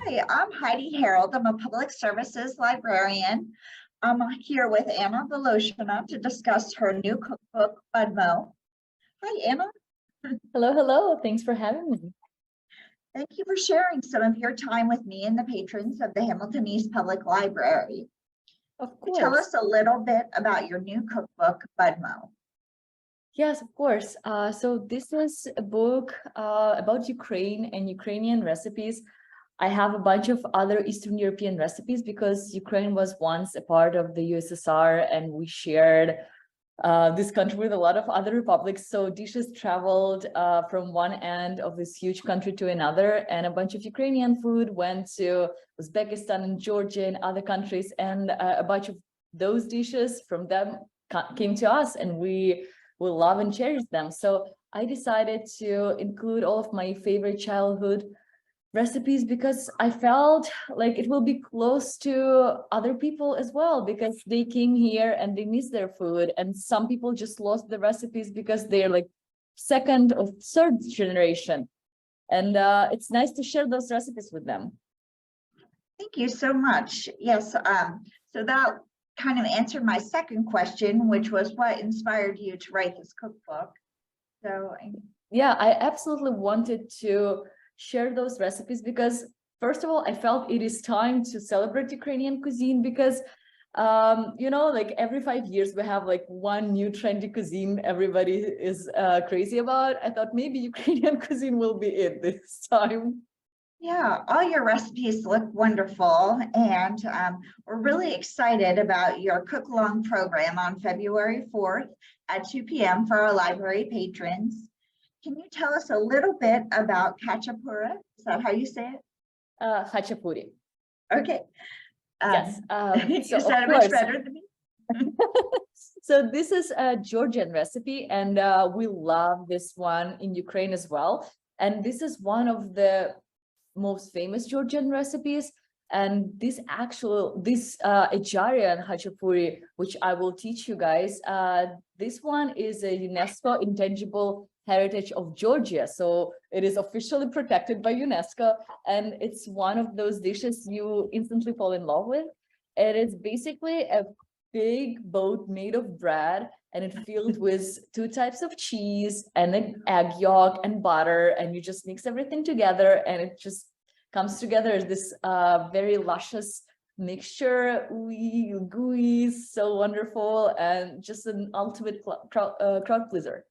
Hi, I'm Heidi Harold. I'm a public services librarian. I'm here with Anna Voloshyna to discuss her new cookbook, Budmo. Hi, Anna. Hello, hello. Thanks for having me. Thank you for sharing some of your time with me and the patrons of the Hamilton East Public Library. Of Can you tell course. us a little bit about your new cookbook, Budmo? Yes, of course. So this is a book about Ukraine and Ukrainian recipes. I have a bunch of other Eastern European recipes because Ukraine was once a part of the USSR and we shared this country with a lot of other republics. So dishes traveled from one end of this huge country to another, and a bunch of Ukrainian food went to Uzbekistan and Georgia and other countries, and a bunch of those dishes from them came to us, and we will love and cherish them. So I decided to include all of my favorite childhood recipes because I felt like it will be close to other people as well, because they came here and they miss their food, and some people just lost the recipes because they're like second or third generation, and it's nice to share those recipes with them. Thank you so much. Yes, so that kind of answered my second question, which was what inspired you to write this cookbook? Yeah, I absolutely wanted to share those recipes because, first of all, I felt it is time to celebrate Ukrainian cuisine because like every 5 years we have like one new trendy cuisine everybody is crazy about. I thought maybe Ukrainian cuisine will be it this time. Yeah, all your recipes look wonderful, and we're really excited about your cook along program on February 4th at 2 p.m. for our library patrons. Can you tell us a little bit about khachapuri? Is that how you say it? Khachapuri. Okay. Yes. You said it much better than me. So this is a Georgian recipe, and we love this one in Ukraine as well. And this is one of the most famous Georgian recipes. And this Ajarian khachapuri, which I will teach you guys, this one is a UNESCO intangible heritage of Georgia. So it is officially protected by UNESCO, and it's one of those dishes you instantly fall in love with. It is basically a big boat made of bread, and it's filled with 2 types of cheese and an egg yolk and butter, and you just mix everything together, and it just comes together as this very luscious mixture, gooey, so wonderful, and just an ultimate crowd pleaser.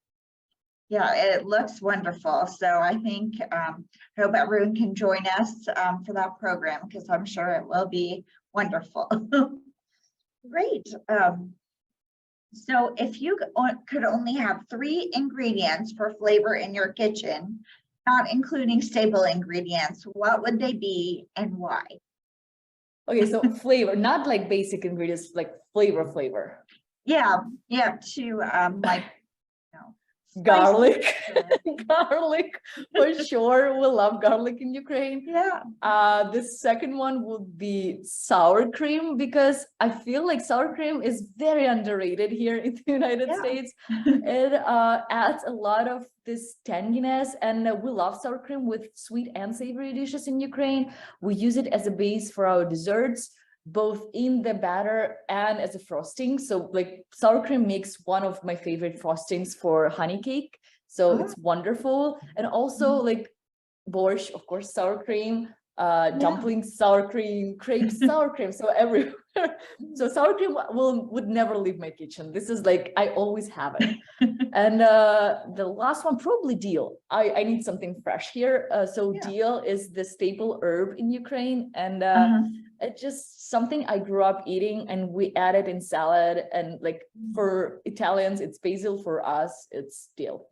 Yeah, it looks wonderful. So I think I hope everyone can join us for that program, because I'm sure it will be wonderful. Great. So if you could only have 3 ingredients for flavor in your kitchen, not including staple ingredients, what would they be and why? Okay, so flavor, not like basic ingredients, like flavor. Yeah, to like, garlic. Garlic for sure. We love garlic in Ukraine. Yeah. The second one would be sour cream, because I feel like sour cream is very underrated here in the United States. It adds a lot of this tanginess, and we love sour cream with sweet and savory dishes in Ukraine. We use it as a base for our desserts, both in the batter and as a frosting. So like sour cream makes one of my favorite frostings for honey cake. So it's wonderful. And also like borscht, of course, sour cream, dumplings, sour cream, crepes, sour cream. So everywhere. So sour cream would never leave my kitchen. This is like, I always have it. And the last one, probably dill. I need something fresh here. Dill is the staple herb in Ukraine, and it's just something I grew up eating, and we add it in salad. And like for Italians, it's basil. For us, it's dill.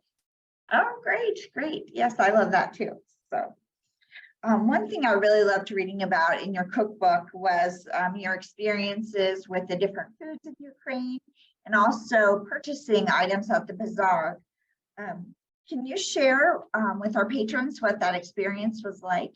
Oh, great. Yes, I love that too. So one thing I really loved reading about in your cookbook was your experiences with the different foods of Ukraine, and also purchasing items at the bazaar. Can you share with our patrons what that experience was like?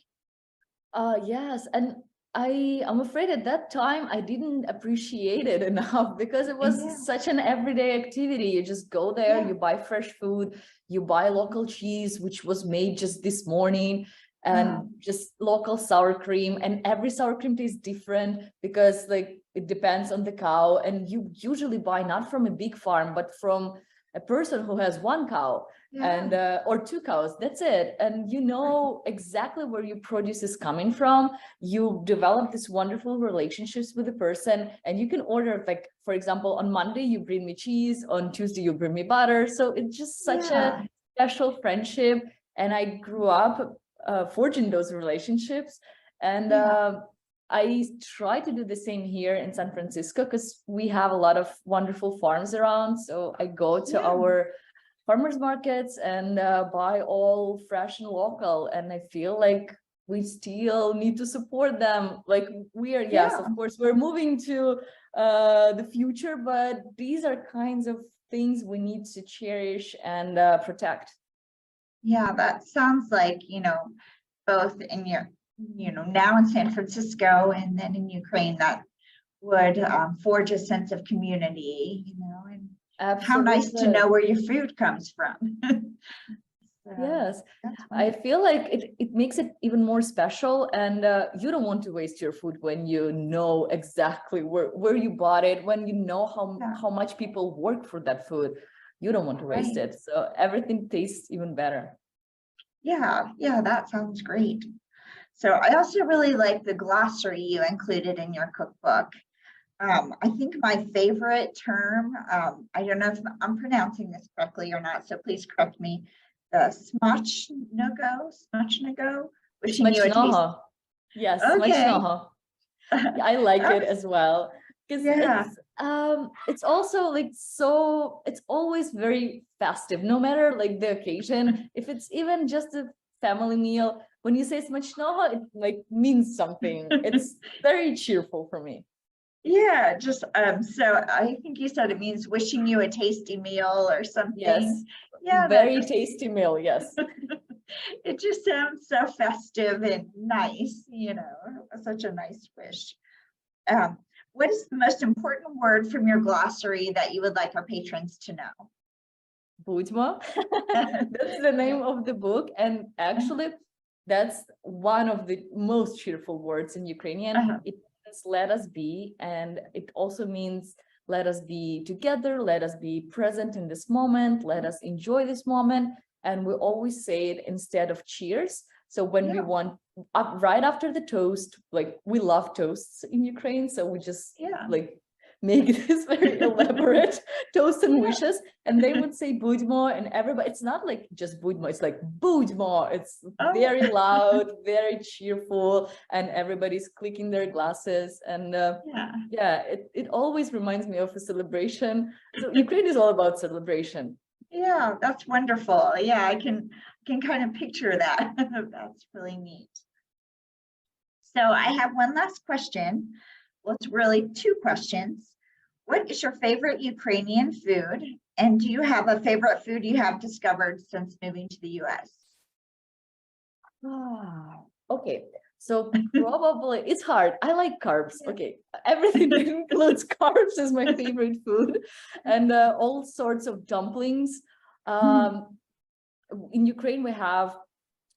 Yes, and I'm afraid at that time I didn't appreciate it enough, because it was such an everyday activity. You just go there, you buy fresh food, you buy local cheese, which was made just this morning, and just local sour cream, and every sour cream tastes different because like it depends on the cow, and you usually buy not from a big farm but from a person who has one cow and or two cows, that's it, and you know exactly where your produce is coming from. You develop this wonderful relationships with the person, and you can order, like for example, on Monday you bring me cheese, on Tuesday you bring me butter, so it's just such a special friendship, and I grew up forging those relationships, and I try to do the same here in San Francisco because we have a lot of wonderful farms around. So I go to our farmers markets and buy all fresh and local, and I feel like we still need to support them. Like we are, yes, of course, we're moving to the future, but these are kinds of things we need to cherish and protect. Yeah, that sounds like, both in your, now in San Francisco and then in Ukraine, that would forge a sense of community, and how nice to know where your food comes from. Yes, I feel like it makes it even more special, and you don't want to waste your food when you know exactly where you bought it, when you know how much people work for that food. You don't want to waste it, so everything tastes even better. Yeah, that sounds great. So I also really like the glossary you included in your cookbook. I think my favorite term, I don't know if I'm pronouncing this correctly or not, so please correct me. The smacznego, wishing you a taste. Yes, smacznego. I like it as well because it's also like, so it's always very festive, no matter like the occasion. If it's even just a family meal, when you say smacznego, it like means something. It's very cheerful for me. Yeah, just so I think you said it means wishing you a tasty meal or something. Yes. Yeah, very tasty meal. Yes. It just sounds so festive and nice, such a nice wish. What is the most important word from your glossary that you would like our patrons to know? Budmo. That's the name of the book, and actually that's one of the most cheerful words in Ukrainian. It means let us be, and it also means let us be together, let us be present in this moment, let us enjoy this moment. And we always say it instead of cheers. So when we want, right after the toast, like we love toasts in Ukraine, so we just like make this very elaborate toast and wishes, and they would say budmo, and everybody, it's not like just budmo, it's like budmo. It's very loud, very cheerful, and everybody's clicking their glasses, and it always reminds me of a celebration. So Ukraine is all about celebration. Yeah, that's wonderful. Yeah, I can kind of picture that. That's really neat. So I have one last question. Well, it's really two questions. What is your favorite Ukrainian food? And do you have a favorite food you have discovered since moving to the US? Okay, so probably it's hard. I like carbs. Okay, everything that includes carbs is my favorite food, and all sorts of dumplings. In Ukraine, we have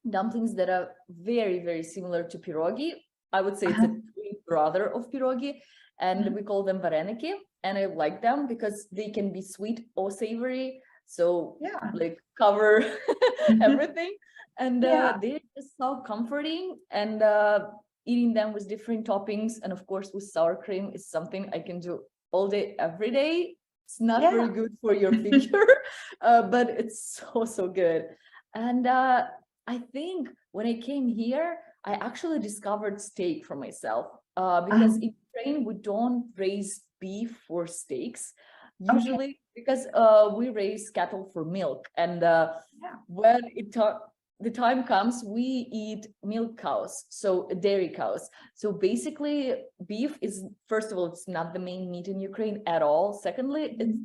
dumplings that are very, very similar to pierogi. I would say it's a twin brother of pierogi, and we call them vareniki. And I like them because they can be sweet or savory. So like cover everything. And they're just so comforting, and eating them with different toppings. And of course, with sour cream is something I can do all day, every day. It's not very good for your figure, but it's so good. And I think when I came here, I actually discovered steak for myself, because in Ukraine, we don't raise beef for steaks, usually because we raise cattle for milk. And when the time comes, we eat milk cows, so dairy cows. So basically, beef is, first of all, it's not the main meat in Ukraine at all. Secondly,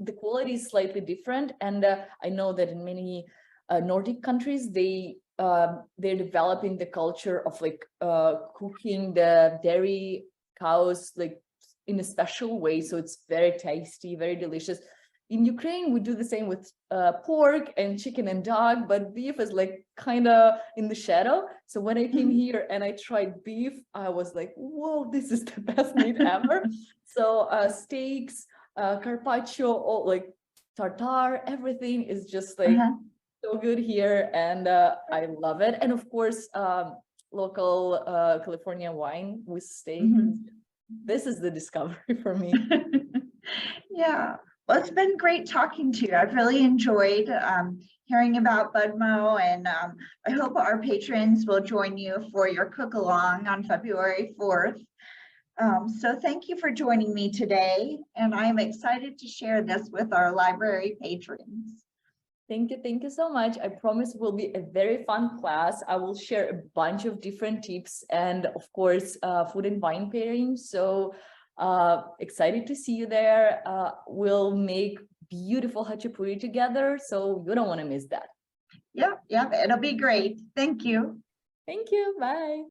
the quality is slightly different. And I know that in many Nordic countries, they're developing the culture of like cooking the dairy cows like in a special way, so it's very tasty, very delicious. in Ukraine, we do the same with pork and chicken and dog, but beef is like kind of in the shadow. So when I came here and I tried beef, I was like, whoa, this is the best meat ever. So steaks, carpaccio, all, like tartar, everything is just like so good here, and I love it. And of course, local California wine with steak. This is the discovery for me. Yeah, well, it's been great talking to you. I've really enjoyed hearing about Budmo, and I hope our patrons will join you for your cook along on February 4th. So thank you for joining me today, and I'm excited to share this with our library patrons. Thank you so much. I promise it will be a very fun class. I will share a bunch of different tips and of course, food and wine pairing. So excited to see you there. We'll make beautiful hachapuri together. So you don't want to miss that. Yeah, it'll be great. Thank you. Thank you. Bye.